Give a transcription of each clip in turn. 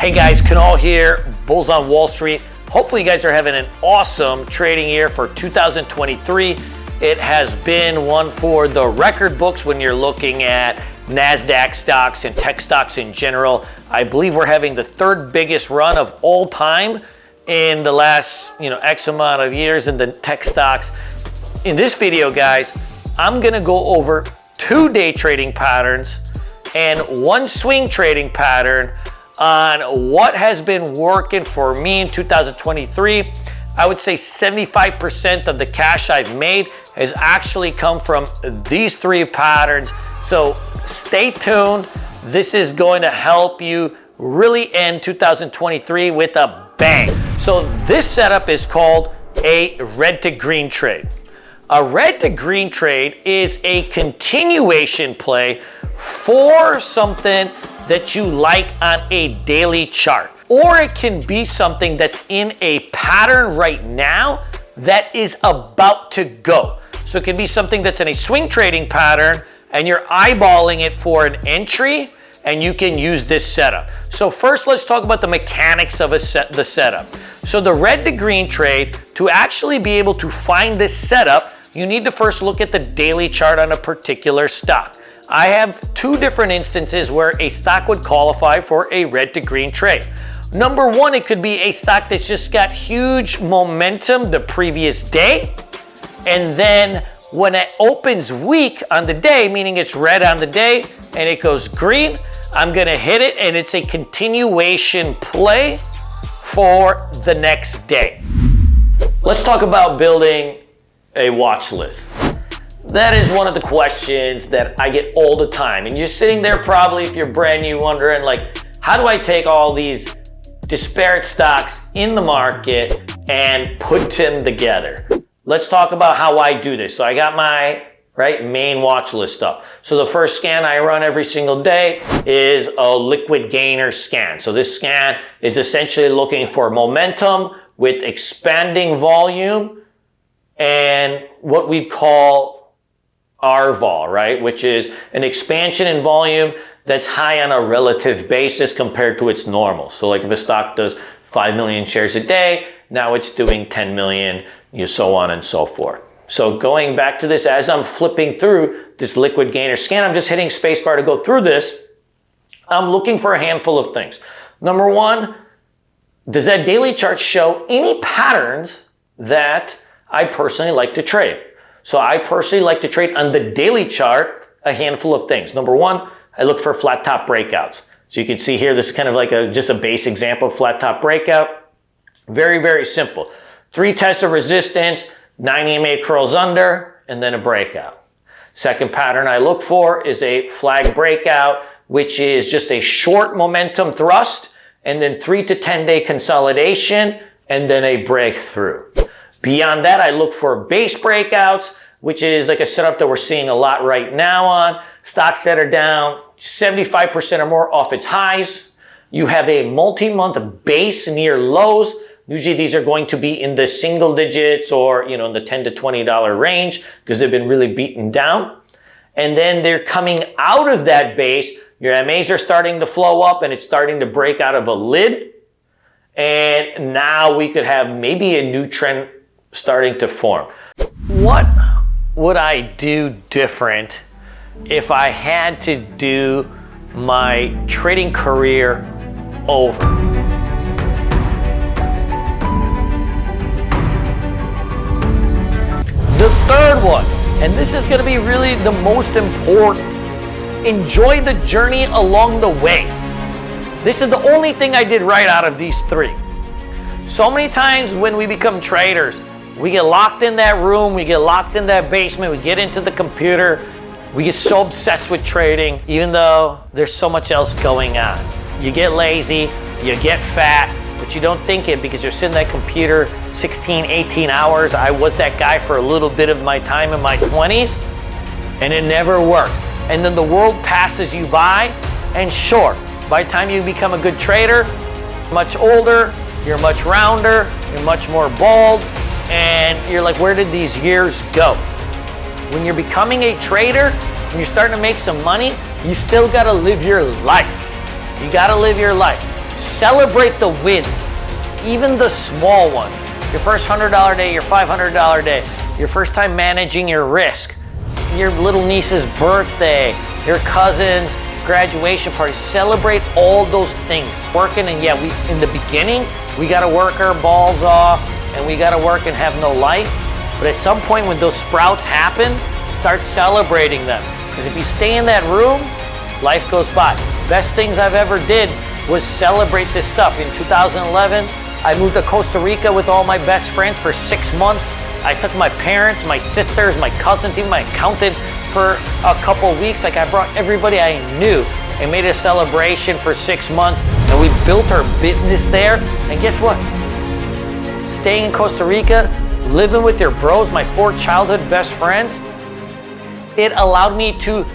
Hey guys, Kunal here, Bulls on Wall Street. Hopefully you guys are having an awesome trading year for 2023. It has been one for the record books when you're looking at NASDAQ stocks and tech stocks in general. I believe we're having the third biggest run of all time in the last, X amount of years in the tech stocks. In this video, guys, I'm gonna go over 2 day trading patterns and 1 swing trading pattern on what has been working for me in 2023. I would say 75% of the cash I've made has actually come from these 3 patterns. So stay tuned. This is going to help you really end 2023 with a bang. So this setup is called a red to green trade. A red to green trade is a continuation play for something that you like on a daily chart. Or it can be something that's in a pattern right now that is about to go. So it can be something that's in a swing trading pattern and you're eyeballing it for an entry and you can use this setup. So first let's talk about the mechanics of the setup. So the red to green trade, to actually be able to find this setup, you need to first look at the daily chart on a particular stock. I have 2 different instances where a stock would qualify for a red to green trade. Number 1, it could be a stock that's just got huge momentum the previous day. And then when it opens weak on the day, meaning it's red on the day and it goes green, I'm gonna hit it and it's a continuation play for the next day. Let's talk about building a watch list. That is one of the questions that I get all the time. And you're sitting there probably, if you're brand new, wondering how do I take all these disparate stocks in the market and put them together? Let's talk about how I do this. So I got my main watch list up. So the first scan I run every single day is a liquid gainer scan. So this scan is essentially looking for momentum with expanding volume and what we call RVOL, which is an expansion in volume that's high on a relative basis compared to its normal. So if a stock does 5 million shares a day, now it's doing 10 million, so on and so forth. So going back to this, as I'm flipping through this liquid gainer scan, I'm just hitting spacebar to go through this. I'm looking for a handful of things. Number 1, does that daily chart show any patterns that I personally like to trade? So I personally like to trade on the daily chart a handful of things. Number 1, I look for flat top breakouts. So you can see here, this is kind of just a base example of flat top breakout. Very, very simple. 3 tests of resistance, 9 EMA curls under, and then a breakout. Second pattern I look for is a flag breakout, which is just a short momentum thrust, and then 3 to 10 day consolidation, and then a breakthrough. Beyond that, I look for base breakouts, which is a setup that we're seeing a lot right now on stocks that are down 75% or more off its highs. You have a multi-month base near lows. Usually these are going to be in the single digits or in the $10 to $20 range because they've been really beaten down. And then they're coming out of that base. Your MAs are starting to flow up and it's starting to break out of a lid. And now we could have maybe a new trend starting to form. What would I do different if I had to do my trading career over? The third one, and this is going to be really the most important, enjoy the journey along the way. This is the only thing I did right out of these 3. So many times when we become traders, we get locked in that room, we get locked in that basement, we get into the computer, we get so obsessed with trading, even though there's so much else going on. You get lazy, you get fat, but you don't think it because you're sitting at that computer 16, 18 hours. I was that guy for a little bit of my time in my 20s, and it never worked. And then the world passes you by, and sure, by the time you become a good trader, much older, you're much rounder, you're much more bald, and you're where did these years go? When you're becoming a trader, when you're starting to make some money, you still gotta live your life. You gotta live your life. Celebrate the wins, even the small ones. Your first $100 day, your $500 day, your first time managing your risk, your little niece's birthday, your cousin's graduation party. Celebrate all those things. Working, and yeah, in the beginning, we gotta work our balls off and we gotta work and have no life. But at some point when those sprouts happen, start celebrating them. Because if you stay in that room, life goes by. Best things I've ever did was celebrate this stuff. In 2011, I moved to Costa Rica with all my best friends for 6 months. I took my parents, my sisters, my cousins, even my accountant for a couple weeks. Like, I brought everybody I knew and made a celebration for 6 months. And we built our business there. And guess what? Staying in Costa Rica, living with your bros, my 4 childhood best friends, it allowed me to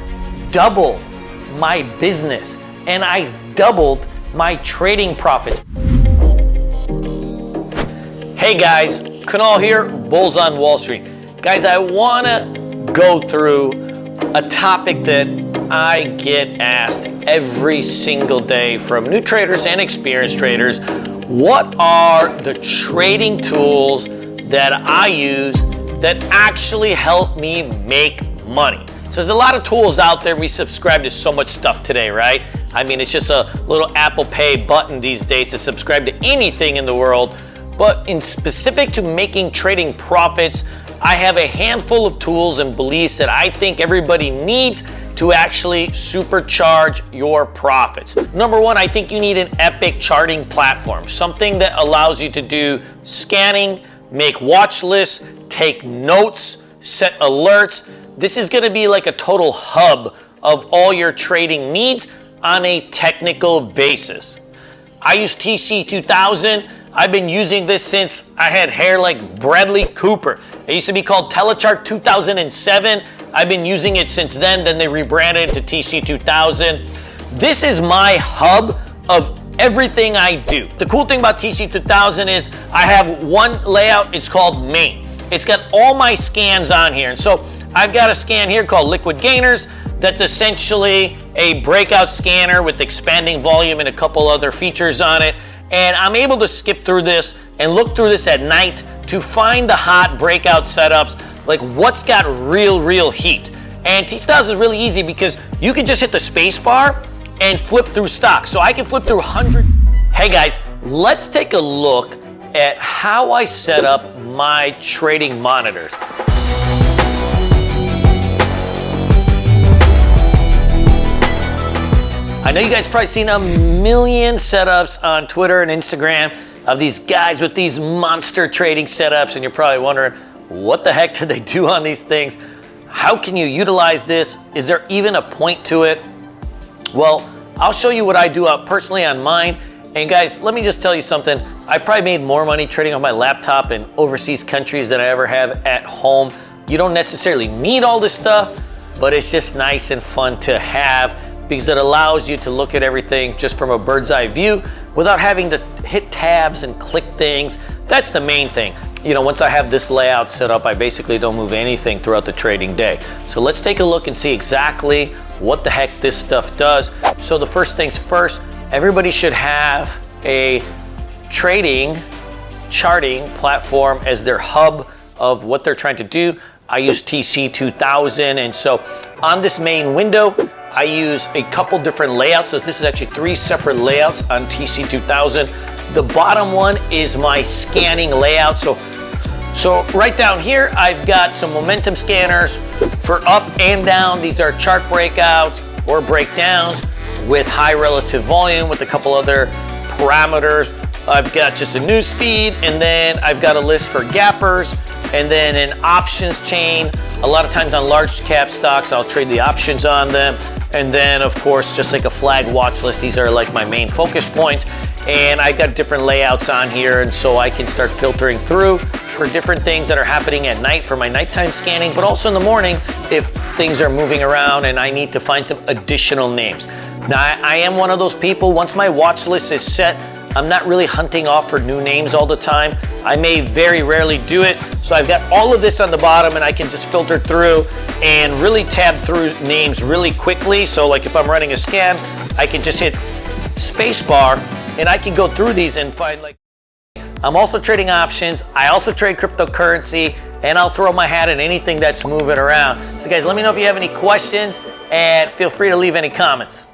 double my business. And I doubled my trading profits. Hey guys, Kunal here, Bulls on Wall Street. Guys, I wanna go through a topic that I get asked every single day from new traders and experienced traders. What are the trading tools that I use that actually help me make money? So there's a lot of tools out there. We subscribe to so much stuff today, right? I mean, it's just a little Apple Pay button these days to subscribe to anything in the world. But in specific to making trading profits, I have a handful of tools and beliefs that I think everybody needs to actually supercharge your profits. Number one, I think you need an epic charting platform, something that allows you to do scanning, make watch lists, take notes, set alerts. This is gonna be like a total hub of all your trading needs on a technical basis. I use TC2000. I've been using this since I had hair like Bradley Cooper. It used to be called Telechart 2007. I've been using it since then they rebranded it to TC2000. This is my hub of everything I do. The cool thing about TC2000 is I have one layout, it's called Main. It's got all my scans on here. And so I've got a scan here called Liquid Gainers. That's essentially a breakout scanner with expanding volume and a couple other features on it. And I'm able to skip through this and look through this at night to find the hot breakout setups, like what's got real heat. And TC2000 is really easy because you can just hit the space bar and flip through stocks. So I can flip through 100. Hey guys, let's take a look at how I set up my trading monitors. I know you guys probably seen a million setups on Twitter and Instagram of these guys with these monster trading setups, and you're probably wondering, what the heck did they do on these things? How can you utilize this? Is there even a point to it? Well, I'll show you what I do personally on mine. And guys, let me just tell you something. I probably made more money trading on my laptop in overseas countries than I ever have at home. You don't necessarily need all this stuff, but it's just nice and fun to have, because it allows you to look at everything just from a bird's eye view without having to hit tabs and click things. That's the main thing. You know, once I have this layout set up, I basically don't move anything throughout the trading day. So let's take a look and see exactly what the heck this stuff does. So the first things first, everybody should have a trading charting platform as their hub of what they're trying to do. I use TC2000, and so on this main window, I use a couple different layouts. So this is actually 3 separate layouts on TC2000. The bottom one is my scanning layout. So right down here, I've got some momentum scanners for up and down. These are chart breakouts or breakdowns with high relative volume with a couple other parameters. I've got just a news feed, and then I've got a list for gappers, and then an options chain. A lot of times on large cap stocks, I'll trade the options on them. And then of course, just like a flag watch list, these are like my main focus points. And I got different layouts on here, and so I can start filtering through for different things that are happening at night for my nighttime scanning, but also in the morning if things are moving around and I need to find some additional names. Now, I am one of those people, once my watch list is set, I'm not really hunting off for new names all the time. I may very rarely do it. So I've got all of this on the bottom, and I can just filter through and really tab through names really quickly. So like if I'm running a scan, I can just hit spacebar and I can go through these and find like, I'm also trading options. I also trade cryptocurrency, and I'll throw my hat in anything that's moving around. So guys, let me know if you have any questions, and feel free to leave any comments.